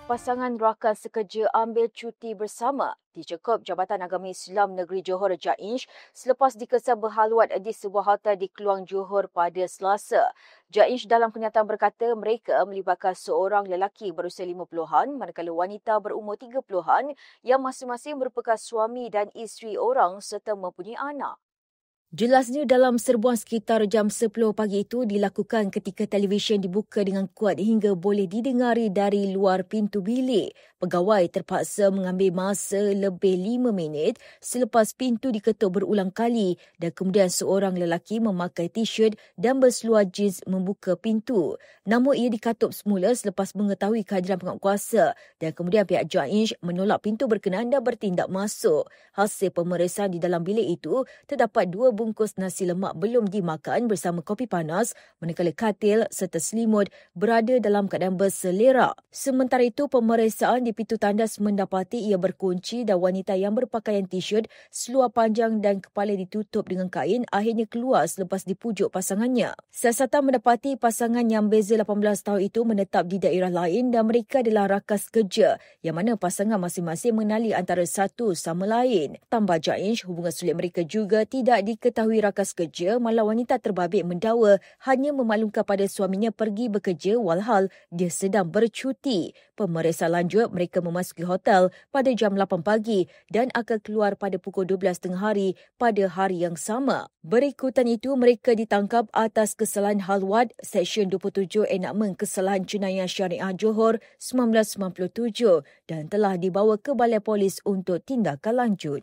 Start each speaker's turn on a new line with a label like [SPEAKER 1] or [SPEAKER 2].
[SPEAKER 1] Pasangan rakan sekerja ambil cuti bersama dicekup Jabatan Agama Islam Negeri Johor Jaish selepas dikesan berhalwat di sebuah hotel di Kluang Johor pada Selasa. Jaish dalam kenyataan berkata mereka melibatkan seorang lelaki berusia 50-an manakala wanita berumur 30-an yang masing-masing merupakan suami dan isteri orang serta mempunyai anak. Jelasnya dalam serbuan sekitar jam 10 pagi itu dilakukan ketika televisyen dibuka dengan kuat hingga boleh didengari dari luar pintu bilik. Pegawai terpaksa mengambil masa lebih 5 minit selepas pintu diketuk berulang kali dan kemudian seorang lelaki memakai t-shirt dan berseluar jeans membuka pintu. Namun ia dikatup semula selepas mengetahui kehadiran penguatkuasa dan kemudian pihak Jaish menolak pintu berkenaan dan bertindak masuk. Hasil pemeriksaan di dalam bilik itu terdapat 2 bungkus nasi lemak belum dimakan bersama kopi panas manakala katil serta selimut berada dalam keadaan berselerak. Sementara itu, pemeriksaan di pintu tandas mendapati ia berkunci dan wanita yang berpakaian t-shirt, seluar panjang dan kepala ditutup dengan kain akhirnya keluar selepas dipujuk pasangannya. Siasatan mendapati pasangan yang beza 18 tahun itu menetap di daerah lain dan mereka adalah rakan sekerja yang mana pasangan masing-masing mengenali antara satu sama lain. Tambah Jaish, hubungan sulit mereka juga tidak diketahui rakan sekerja malah wanita terbabit mendakwa hanya memaklumkan pada suaminya pergi bekerja walhal dia sedang bercuti. Pemeriksaan lanjut, mereka memasuki hotel pada jam 8 pagi dan akan keluar pada pukul 12 tengah hari pada hari yang sama. Berikutan itu, mereka ditangkap atas kesalahan halwat Seksyen 27 Enakmen Kesalahan Jenayah Syariah Johor 1997 dan telah dibawa ke Balai Polis untuk tindakan lanjut.